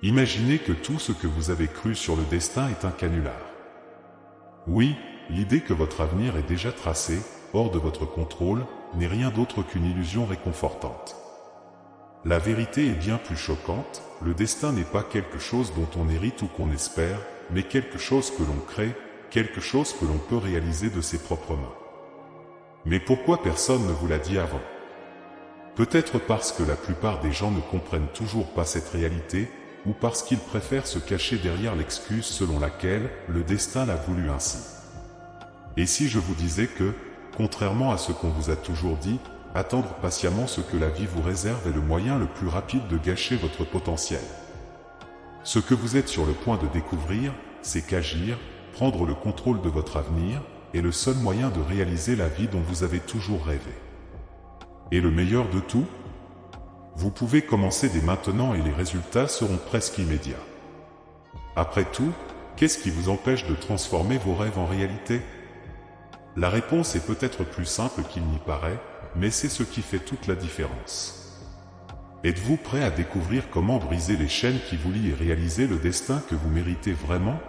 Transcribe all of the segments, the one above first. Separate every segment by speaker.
Speaker 1: Imaginez que tout ce que vous avez cru sur le destin est un canular. Oui, l'idée que votre avenir est déjà tracé, hors de votre contrôle, n'est rien d'autre qu'une illusion réconfortante. La vérité est bien plus choquante, le destin n'est pas quelque chose dont on hérite ou qu'on espère, mais quelque chose que l'on crée, quelque chose que l'on peut réaliser de ses propres mains. Mais pourquoi personne ne vous l'a dit avant? Peut-être parce que la plupart des gens ne comprennent toujours pas cette réalité, ou parce qu'ils préfèrent se cacher derrière l'excuse selon laquelle le destin l'a voulu ainsi. Et si je vous disais que, contrairement à ce qu'on vous a toujours dit, attendre patiemment ce que la vie vous réserve est le moyen le plus rapide de gâcher votre potentiel. Ce que vous êtes sur le point de découvrir, c'est qu'agir, prendre le contrôle de votre avenir, est le seul moyen de réaliser la vie dont vous avez toujours rêvé. Et le meilleur de tout? Vous pouvez commencer dès maintenant et les résultats seront presque immédiats. Après tout, qu'est-ce qui vous empêche de transformer vos rêves en réalité? La réponse est peut-être plus simple qu'il n'y paraît, mais c'est ce qui fait toute la différence. Êtes-vous prêt à découvrir comment briser les chaînes qui vous lient et réaliser le destin que vous méritez vraiment?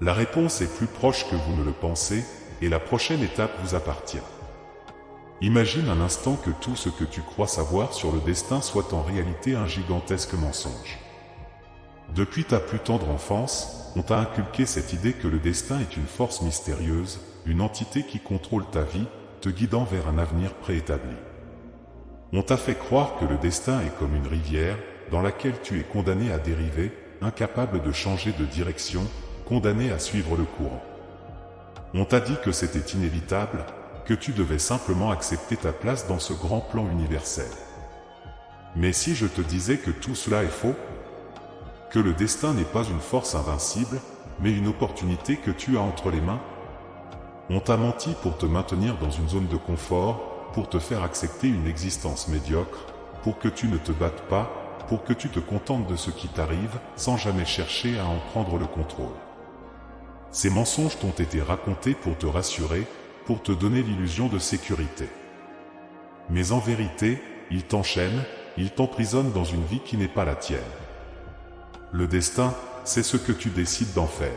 Speaker 1: La réponse est plus proche que vous ne le pensez, et la prochaine étape vous appartient. Imagine un instant que tout ce que tu crois savoir sur le destin soit en réalité un gigantesque mensonge. Depuis ta plus tendre enfance, on t'a inculqué cette idée que le destin est une force mystérieuse, une entité qui contrôle ta vie, te guidant vers un avenir préétabli. On t'a fait croire que le destin est comme une rivière, dans laquelle tu es condamné à dériver, incapable de changer de direction, condamné à suivre le courant. On t'a dit que c'était inévitable, que tu devais simplement accepter ta place dans ce grand plan universel. Mais si je te disais que tout cela est faux, que le destin n'est pas une force invincible, mais une opportunité que tu as entre les mains? On t'a menti pour te maintenir dans une zone de confort, pour te faire accepter une existence médiocre, pour que tu ne te battes pas, pour que tu te contentes de ce qui t'arrive, sans jamais chercher à en prendre le contrôle. Ces mensonges t'ont été racontés pour te rassurer, pour te donner l'illusion de sécurité. Mais en vérité, ils t'enchaînent, ils t'emprisonnent dans une vie qui n'est pas la tienne. Le destin, c'est ce que tu décides d'en faire.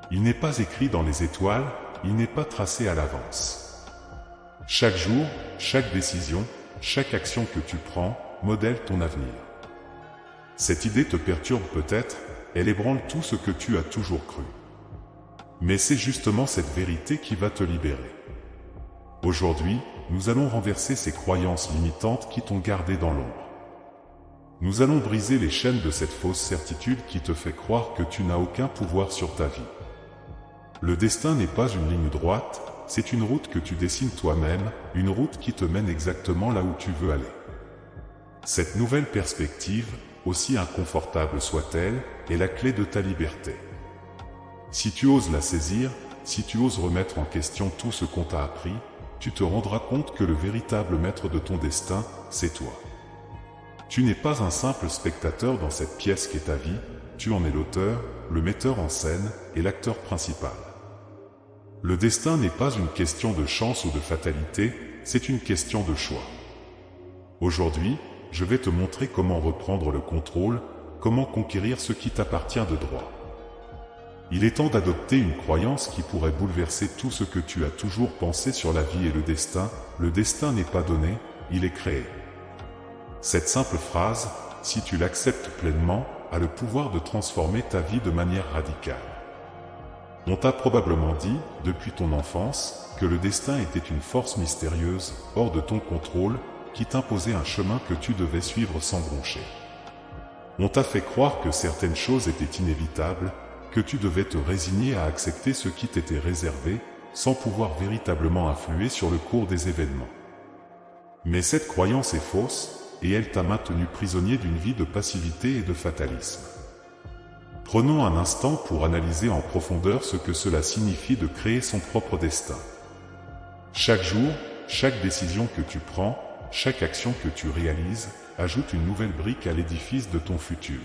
Speaker 1: Il n'est pas écrit dans les étoiles, il n'est pas tracé à l'avance. Chaque jour, chaque décision, chaque action que tu prends, modèle ton avenir. Cette idée te perturbe peut-être, elle ébranle tout ce que tu as toujours cru. Mais c'est justement cette vérité qui va te libérer. Aujourd'hui, nous allons renverser ces croyances limitantes qui t'ont gardé dans l'ombre. Nous allons briser les chaînes de cette fausse certitude qui te fait croire que tu n'as aucun pouvoir sur ta vie. Le destin n'est pas une ligne droite, c'est une route que tu dessines toi-même, une route qui te mène exactement là où tu veux aller. Cette nouvelle perspective, aussi inconfortable soit-elle, est la clé de ta liberté. Si tu oses la saisir, si tu oses remettre en question tout ce qu'on t'a appris, tu te rendras compte que le véritable maître de ton destin, c'est toi. Tu n'es pas un simple spectateur dans cette pièce qu'est ta vie, tu en es l'auteur, le metteur en scène et l'acteur principal. Le destin n'est pas une question de chance ou de fatalité, c'est une question de choix. Aujourd'hui, je vais te montrer comment reprendre le contrôle, comment conquérir ce qui t'appartient de droit. Il est temps d'adopter une croyance qui pourrait bouleverser tout ce que tu as toujours pensé sur la vie et le destin n'est pas donné, il est créé. Cette simple phrase, si tu l'acceptes pleinement, a le pouvoir de transformer ta vie de manière radicale. On t'a probablement dit, depuis ton enfance, que le destin était une force mystérieuse, hors de ton contrôle, qui t'imposait un chemin que tu devais suivre sans broncher. On t'a fait croire que certaines choses étaient inévitables, que tu devais te résigner à accepter ce qui t'était réservé, sans pouvoir véritablement influer sur le cours des événements. Mais cette croyance est fausse, et elle t'a maintenu prisonnier d'une vie de passivité et de fatalisme. Prenons un instant pour analyser en profondeur ce que cela signifie de créer son propre destin. Chaque jour, chaque décision que tu prends, chaque action que tu réalises, ajoute une nouvelle brique à l'édifice de ton futur.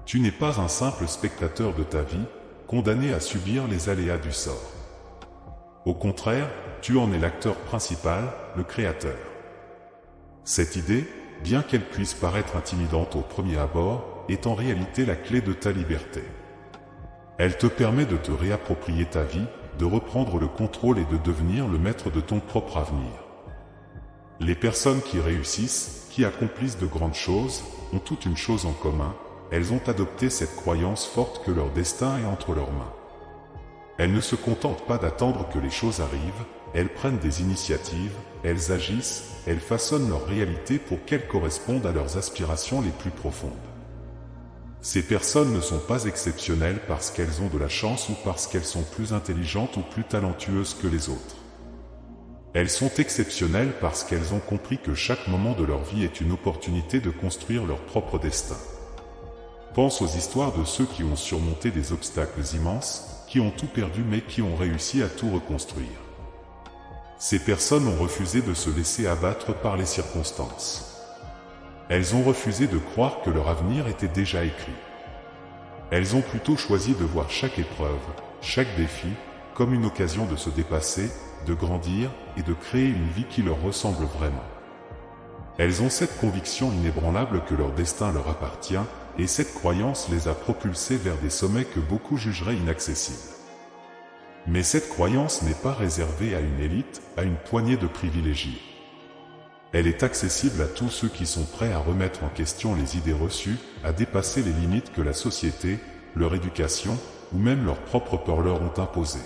Speaker 1: Tu n'es pas un simple spectateur de ta vie, condamné à subir les aléas du sort. Au contraire, tu en es l'acteur principal, le créateur. Cette idée, bien qu'elle puisse paraître intimidante au premier abord, est en réalité la clé de ta liberté. Elle te permet de te réapproprier ta vie, de reprendre le contrôle et de devenir le maître de ton propre avenir. Les personnes qui réussissent, qui accomplissent de grandes choses, ont toute une chose en commun, elles ont adopté cette croyance forte que leur destin est entre leurs mains. Elles ne se contentent pas d'attendre que les choses arrivent, elles prennent des initiatives, elles agissent, elles façonnent leur réalité pour qu'elle corresponde à leurs aspirations les plus profondes. Ces personnes ne sont pas exceptionnelles parce qu'elles ont de la chance ou parce qu'elles sont plus intelligentes ou plus talentueuses que les autres. Elles sont exceptionnelles parce qu'elles ont compris que chaque moment de leur vie est une opportunité de construire leur propre destin. Pense aux histoires de ceux qui ont surmonté des obstacles immenses, qui ont tout perdu mais qui ont réussi à tout reconstruire. Ces personnes ont refusé de se laisser abattre par les circonstances. Elles ont refusé de croire que leur avenir était déjà écrit. Elles ont plutôt choisi de voir chaque épreuve, chaque défi, comme une occasion de se dépasser, de grandir et de créer une vie qui leur ressemble vraiment. Elles ont cette conviction inébranlable que leur destin leur appartient, et cette croyance les a propulsées vers des sommets que beaucoup jugeraient inaccessibles. Mais cette croyance n'est pas réservée à une élite, à une poignée de privilégiés. Elle est accessible à tous ceux qui sont prêts à remettre en question les idées reçues, à dépasser les limites que la société, leur éducation, ou même leurs propres peurs leur ont imposées.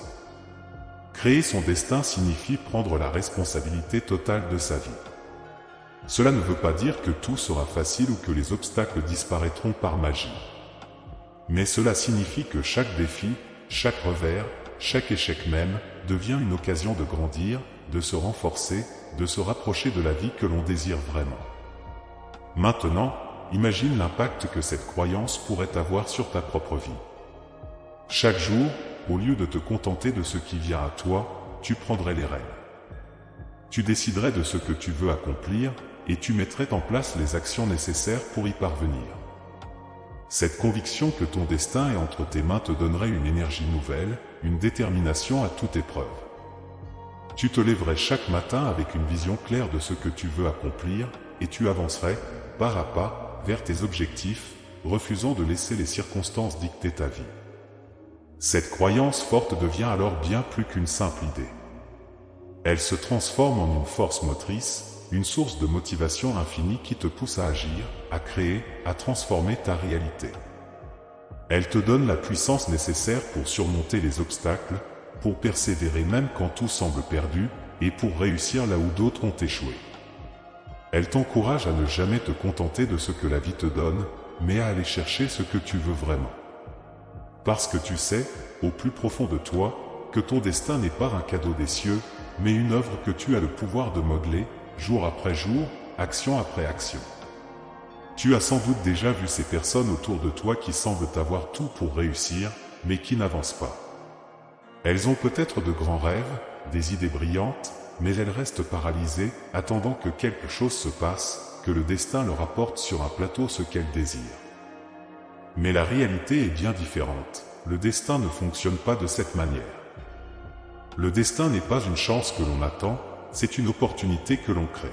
Speaker 1: Créer son destin signifie prendre la responsabilité totale de sa vie. Cela ne veut pas dire que tout sera facile ou que les obstacles disparaîtront par magie. Mais cela signifie que chaque défi, chaque revers, chaque échec même, devient une occasion de grandir, de se renforcer, de se rapprocher de la vie que l'on désire vraiment. Maintenant, imagine l'impact que cette croyance pourrait avoir sur ta propre vie. Chaque jour, au lieu de te contenter de ce qui vient à toi, tu prendrais les rênes. Tu déciderais de ce que tu veux accomplir, et tu mettrais en place les actions nécessaires pour y parvenir. Cette conviction que ton destin est entre tes mains te donnerait une énergie nouvelle, une détermination à toute épreuve. Tu te lèverais chaque matin avec une vision claire de ce que tu veux accomplir, et tu avancerais, pas à pas, vers tes objectifs, refusant de laisser les circonstances dicter ta vie. Cette croyance forte devient alors bien plus qu'une simple idée. Elle se transforme en une force motrice, une source de motivation infinie qui te pousse à agir, à créer, à transformer ta réalité. Elle te donne la puissance nécessaire pour surmonter les obstacles, pour persévérer même quand tout semble perdu, et pour réussir là où d'autres ont échoué. Elle t'encourage à ne jamais te contenter de ce que la vie te donne, mais à aller chercher ce que tu veux vraiment. Parce que tu sais, au plus profond de toi, que ton destin n'est pas un cadeau des cieux, mais une œuvre que tu as le pouvoir de modeler, jour après jour, action après action. Tu as sans doute déjà vu ces personnes autour de toi qui semblent avoir tout pour réussir, mais qui n'avancent pas. Elles ont peut-être de grands rêves, des idées brillantes, mais elles restent paralysées, attendant que quelque chose se passe, que le destin leur apporte sur un plateau ce qu'elles désirent. Mais la réalité est bien différente. Le destin ne fonctionne pas de cette manière. Le destin n'est pas une chance que l'on attend, c'est une opportunité que l'on crée.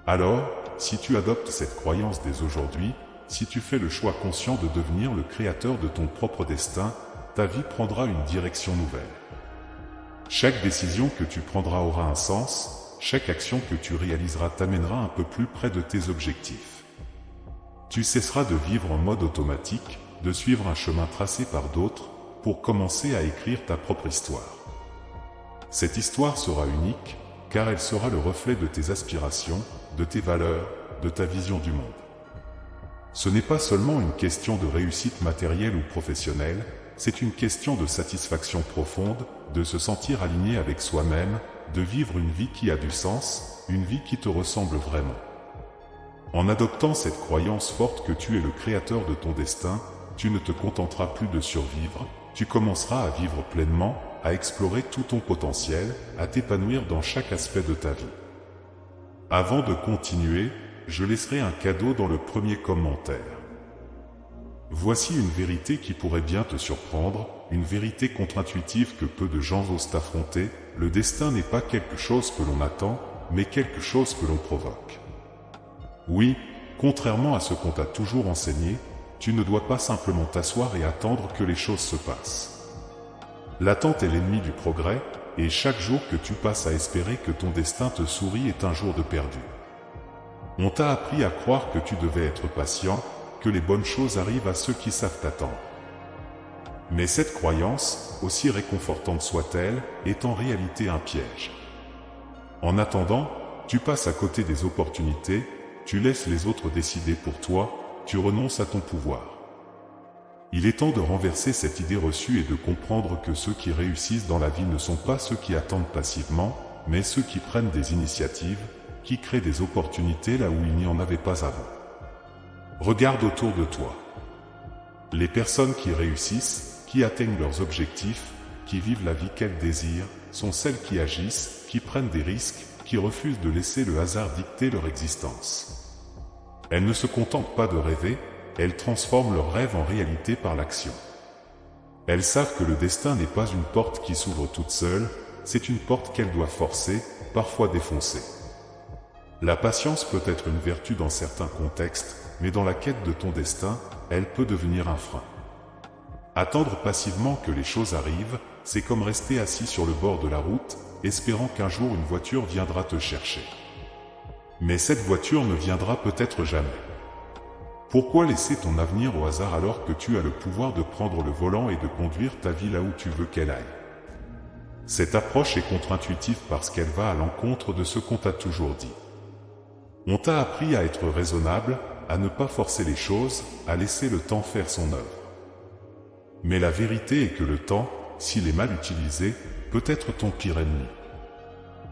Speaker 1: Alors, si tu adoptes cette croyance dès aujourd'hui, si tu fais le choix conscient de devenir le créateur de ton propre destin, ta vie prendra une direction nouvelle. Chaque décision que tu prendras aura un sens, chaque action que tu réaliseras t'amènera un peu plus près de tes objectifs. Tu cesseras de vivre en mode automatique, de suivre un chemin tracé par d'autres, pour commencer à écrire ta propre histoire. Cette histoire sera unique, car elle sera le reflet de tes aspirations, de tes valeurs, de ta vision du monde. Ce n'est pas seulement une question de réussite matérielle ou professionnelle, c'est une question de satisfaction profonde, de se sentir aligné avec soi-même, de vivre une vie qui a du sens, une vie qui te ressemble vraiment. En adoptant cette croyance forte que tu es le créateur de ton destin, tu ne te contenteras plus de survivre, tu commenceras à vivre pleinement, à explorer tout ton potentiel, à t'épanouir dans chaque aspect de ta vie. Avant de continuer, je laisserai un cadeau dans le premier commentaire. Voici une vérité qui pourrait bien te surprendre, une vérité contre-intuitive que peu de gens osent affronter. Le destin n'est pas quelque chose que l'on attend, mais quelque chose que l'on provoque. Oui, contrairement à ce qu'on t'a toujours enseigné, tu ne dois pas simplement t'asseoir et attendre que les choses se passent. L'attente est l'ennemi du progrès, et chaque jour que tu passes à espérer que ton destin te sourit est un jour de perdu. On t'a appris à croire que tu devais être patient, que les bonnes choses arrivent à ceux qui savent attendre. Mais cette croyance, aussi réconfortante soit-elle, est en réalité un piège. En attendant, tu passes à côté des opportunités, tu laisses les autres décider pour toi, tu renonces à ton pouvoir. Il est temps de renverser cette idée reçue et de comprendre que ceux qui réussissent dans la vie ne sont pas ceux qui attendent passivement, mais ceux qui prennent des initiatives, qui créent des opportunités là où il n'y en avait pas avant. Regarde autour de toi. Les personnes qui réussissent, qui atteignent leurs objectifs, qui vivent la vie qu'elles désirent, sont celles qui agissent, qui prennent des risques, qui refusent de laisser le hasard dicter leur existence. Elles ne se contentent pas de rêver, elles transforment leurs rêves en réalité par l'action. Elles savent que le destin n'est pas une porte qui s'ouvre toute seule, c'est une porte qu'elles doivent forcer, parfois défoncer. La patience peut être une vertu dans certains contextes, mais dans la quête de ton destin, elle peut devenir un frein. Attendre passivement que les choses arrivent, c'est comme rester assis sur le bord de la route, espérant qu'un jour une voiture viendra te chercher. Mais cette voiture ne viendra peut-être jamais. Pourquoi laisser ton avenir au hasard alors que tu as le pouvoir de prendre le volant et de conduire ta vie là où tu veux qu'elle aille? Cette approche est contre-intuitive parce qu'elle va à l'encontre de ce qu'on t'a toujours dit. On t'a appris à être raisonnable, à ne pas forcer les choses, à laisser le temps faire son œuvre. Mais la vérité est que le temps, s'il est mal utilisé, peut être ton pire ennemi.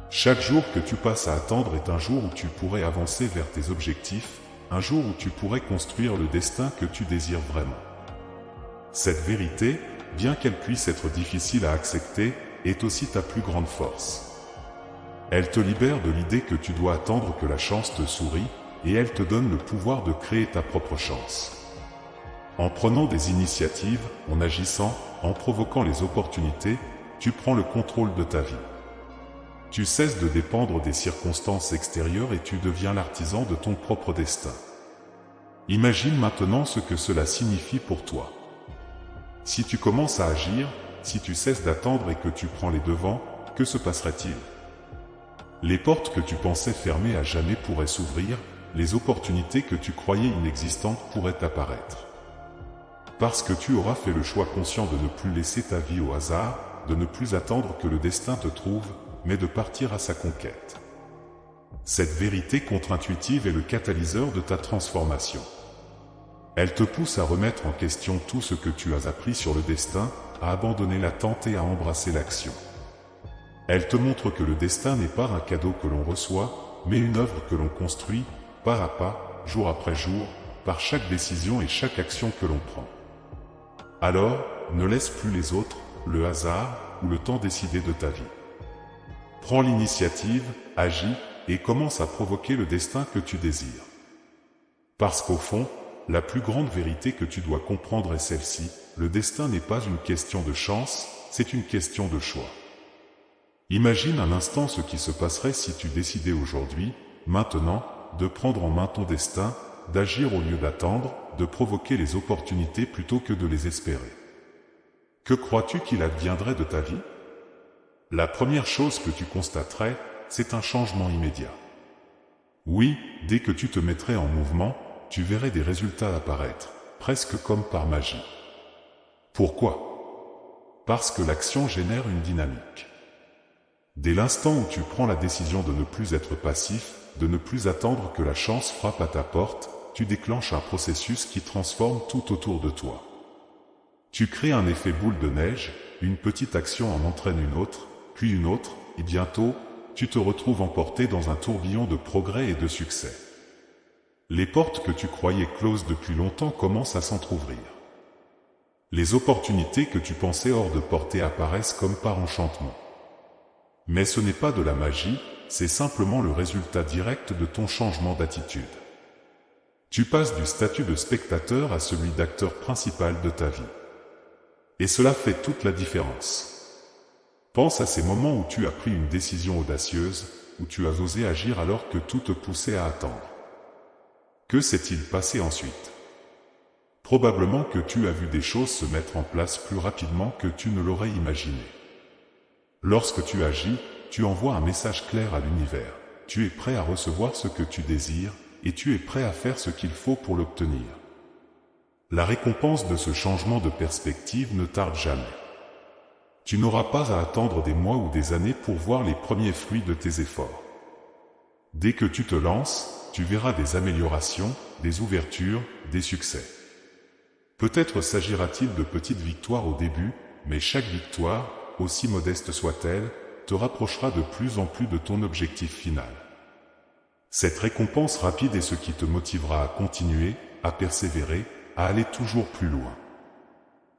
Speaker 1: Chaque jour que tu passes à attendre est un jour où tu pourrais avancer vers tes objectifs, un jour où tu pourrais construire le destin que tu désires vraiment. Cette vérité, bien qu'elle puisse être difficile à accepter, est aussi ta plus grande force. Elle te libère de l'idée que tu dois attendre que la chance te sourie, et elle te donne le pouvoir de créer ta propre chance. En prenant des initiatives, en agissant, en provoquant les opportunités, tu prends le contrôle de ta vie. Tu cesses de dépendre des circonstances extérieures et tu deviens l'artisan de ton propre destin. Imagine maintenant ce que cela signifie pour toi. Si tu commences à agir, si tu cesses d'attendre et que tu prends les devants, que se passerait-il? Les portes que tu pensais fermées à jamais pourraient s'ouvrir, les opportunités que tu croyais inexistantes pourraient apparaître. Parce que tu auras fait le choix conscient de ne plus laisser ta vie au hasard, de ne plus attendre que le destin te trouve, mais de partir à sa conquête. Cette vérité contre-intuitive est le catalyseur de ta transformation. Elle te pousse à remettre en question tout ce que tu as appris sur le destin, à abandonner l'attente et à embrasser l'action. Elle te montre que le destin n'est pas un cadeau que l'on reçoit, mais une œuvre que l'on construit, pas à pas, jour après jour, par chaque décision et chaque action que l'on prend. Alors, ne laisse plus les autres, le hasard ou le temps décider de ta vie. Prends l'initiative, agis, et commence à provoquer le destin que tu désires. Parce qu'au fond, la plus grande vérité que tu dois comprendre est celle-ci, le destin n'est pas une question de chance, c'est une question de choix. Imagine un instant ce qui se passerait si tu décidais aujourd'hui, maintenant, de prendre en main ton destin, d'agir au lieu d'attendre, de provoquer les opportunités plutôt que de les espérer. Que crois-tu qu'il adviendrait de ta vie? La première chose que tu constaterais, c'est un changement immédiat. Oui, dès que tu te mettrais en mouvement, tu verrais des résultats apparaître, presque comme par magie. Pourquoi? Parce que l'action génère une dynamique. Dès l'instant où tu prends la décision de ne plus être passif, de ne plus attendre que la chance frappe à ta porte, tu déclenches un processus qui transforme tout autour de toi. Tu crées un effet boule de neige, une petite action en entraîne une autre, puis une autre, et bientôt, tu te retrouves emporté dans un tourbillon de progrès et de succès. Les portes que tu croyais closes depuis longtemps commencent à s'entr'ouvrir. Les opportunités que tu pensais hors de portée apparaissent comme par enchantement. Mais ce n'est pas de la magie, c'est simplement le résultat direct de ton changement d'attitude. Tu passes du statut de spectateur à celui d'acteur principal de ta vie. Et cela fait toute la différence. Pense à ces moments où tu as pris une décision audacieuse, où tu as osé agir alors que tout te poussait à attendre. Que s'est-il passé ensuite? Probablement que tu as vu des choses se mettre en place plus rapidement que tu ne l'aurais imaginé. Lorsque tu agis, tu envoies un message clair à l'univers. Tu es prêt à recevoir ce que tu désires, et tu es prêt à faire ce qu'il faut pour l'obtenir. La récompense de ce changement de perspective ne tarde jamais. Tu n'auras pas à attendre des mois ou des années pour voir les premiers fruits de tes efforts. Dès que tu te lances, tu verras des améliorations, des ouvertures, des succès. Peut-être s'agira-t-il de petites victoires au début, mais chaque victoire, aussi modeste soit-elle, te rapprochera de plus en plus de ton objectif final. Cette récompense rapide est ce qui te motivera à continuer, à persévérer, à aller toujours plus loin.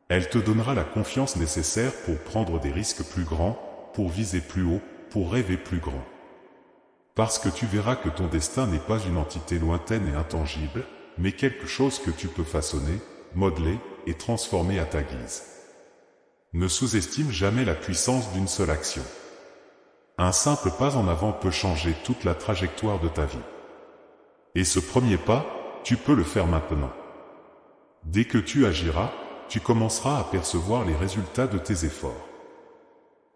Speaker 1: Elle te donnera la confiance nécessaire pour prendre des risques plus grands, pour viser plus haut, pour rêver plus grand. Parce que tu verras que ton destin n'est pas une entité lointaine et intangible, mais quelque chose que tu peux façonner, modeler et transformer à ta guise. Ne sous-estime jamais la puissance d'une seule action. Un simple pas en avant peut changer toute la trajectoire de ta vie. Et ce premier pas, tu peux le faire maintenant. Dès que tu agiras, tu commenceras à percevoir les résultats de tes efforts.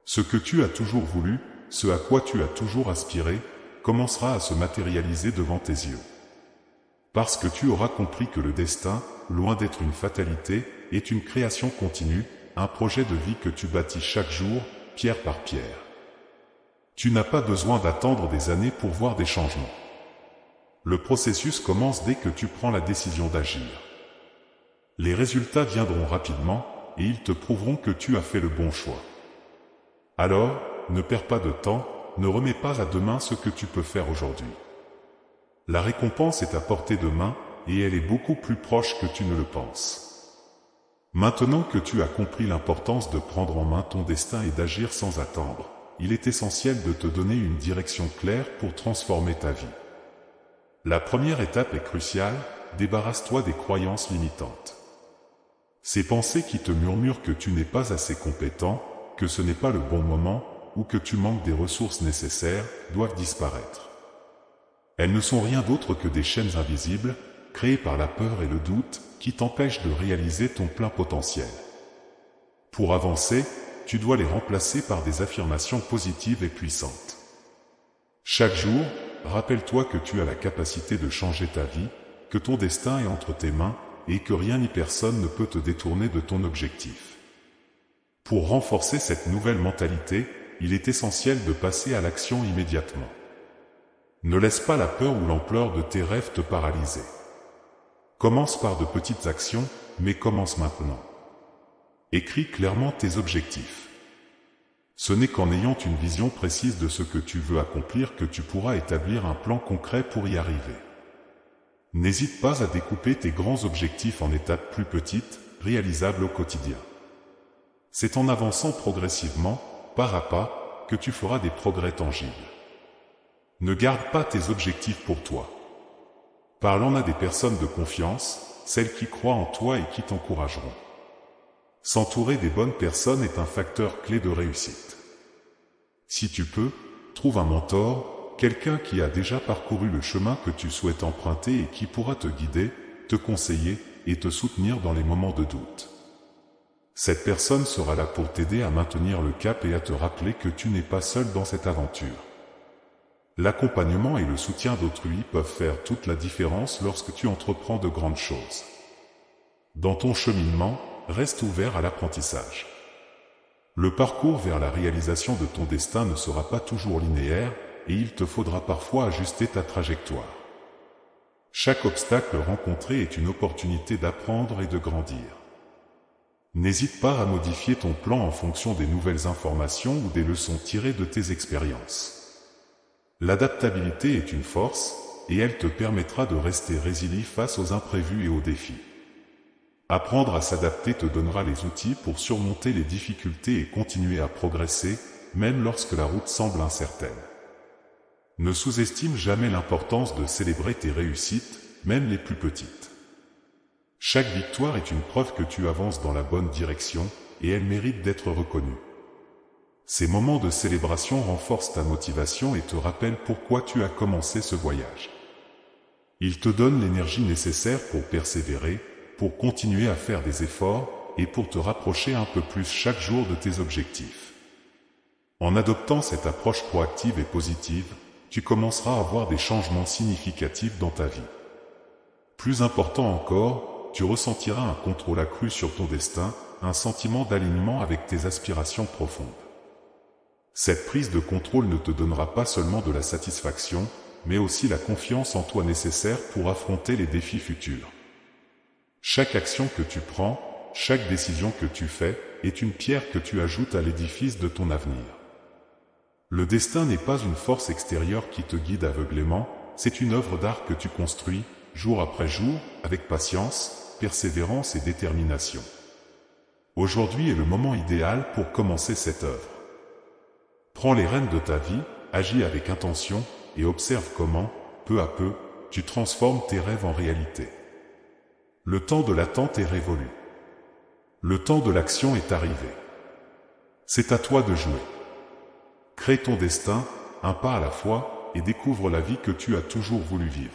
Speaker 1: Ce que tu as toujours voulu, ce à quoi tu as toujours aspiré, commencera à se matérialiser devant tes yeux. Parce que tu auras compris que le destin, loin d'être une fatalité, est une création continue, un projet de vie que tu bâtis chaque jour, pierre par pierre. Tu n'as pas besoin d'attendre des années pour voir des changements. Le processus commence dès que tu prends la décision d'agir. Les résultats viendront rapidement, et ils te prouveront que tu as fait le bon choix. Alors, ne perds pas de temps, ne remets pas à demain ce que tu peux faire aujourd'hui. La récompense est à portée de main, et elle est beaucoup plus proche que tu ne le penses. Maintenant que tu as compris l'importance de prendre en main ton destin et d'agir sans attendre, il est essentiel de te donner une direction claire pour transformer ta vie. La première étape est cruciale, débarrasse-toi des croyances limitantes. Ces pensées qui te murmurent que tu n'es pas assez compétent, que ce n'est pas le bon moment, ou que tu manques des ressources nécessaires, doivent disparaître. Elles ne sont rien d'autre que des chaînes invisibles, créées par la peur et le doute, qui t'empêchent de réaliser ton plein potentiel. Pour avancer, tu dois les remplacer par des affirmations positives et puissantes. Chaque jour, rappelle-toi que tu as la capacité de changer ta vie, que ton destin est entre tes mains, et que rien ni personne ne peut te détourner de ton objectif. Pour renforcer cette nouvelle mentalité, il est essentiel de passer à l'action immédiatement. Ne laisse pas la peur ou l'ampleur de tes rêves te paralyser. Commence par de petites actions, mais commence maintenant. Écris clairement tes objectifs. Ce n'est qu'en ayant une vision précise de ce que tu veux accomplir que tu pourras établir un plan concret pour y arriver. N'hésite pas à découper tes grands objectifs en étapes plus petites, réalisables au quotidien. C'est en avançant progressivement, pas à pas, que tu feras des progrès tangibles. Ne garde pas tes objectifs pour toi. Parle-en à des personnes de confiance, celles qui croient en toi et qui t'encourageront. S'entourer des bonnes personnes est un facteur clé de réussite. Si tu peux, trouve un mentor, quelqu'un qui a déjà parcouru le chemin que tu souhaites emprunter et qui pourra te guider, te conseiller et te soutenir dans les moments de doute. Cette personne sera là pour t'aider à maintenir le cap et à te rappeler que tu n'es pas seul dans cette aventure. L'accompagnement et le soutien d'autrui peuvent faire toute la différence lorsque tu entreprends de grandes choses. Dans ton cheminement, reste ouvert à l'apprentissage. Le parcours vers la réalisation de ton destin ne sera pas toujours linéaire, et il te faudra parfois ajuster ta trajectoire. Chaque obstacle rencontré est une opportunité d'apprendre et de grandir. N'hésite pas à modifier ton plan en fonction des nouvelles informations ou des leçons tirées de tes expériences. L'adaptabilité est une force, et elle te permettra de rester résilient face aux imprévus et aux défis. Apprendre à s'adapter te donnera les outils pour surmonter les difficultés et continuer à progresser, même lorsque la route semble incertaine. Ne sous-estime jamais l'importance de célébrer tes réussites, même les plus petites. Chaque victoire est une preuve que tu avances dans la bonne direction, et elle mérite d'être reconnue. Ces moments de célébration renforcent ta motivation et te rappellent pourquoi tu as commencé ce voyage. Il te donne l'énergie nécessaire pour persévérer, pour continuer à faire des efforts et pour te rapprocher un peu plus chaque jour de tes objectifs. En adoptant cette approche proactive et positive, tu commenceras à voir des changements significatifs dans ta vie. Plus important encore, tu ressentiras un contrôle accru sur ton destin, un sentiment d'alignement avec tes aspirations profondes. Cette prise de contrôle ne te donnera pas seulement de la satisfaction, mais aussi la confiance en toi nécessaire pour affronter les défis futurs. Chaque action que tu prends, chaque décision que tu fais, est une pierre que tu ajoutes à l'édifice de ton avenir. Le destin n'est pas une force extérieure qui te guide aveuglément, c'est une œuvre d'art que tu construis, jour après jour, avec patience, persévérance et détermination. Aujourd'hui est le moment idéal pour commencer cette œuvre. Prends les rênes de ta vie, agis avec intention, et observe comment, peu à peu, tu transformes tes rêves en réalité. Le temps de l'attente est révolu. Le temps de l'action est arrivé. C'est à toi de jouer. Crée ton destin, un pas à la fois, et découvre la vie que tu as toujours voulu vivre.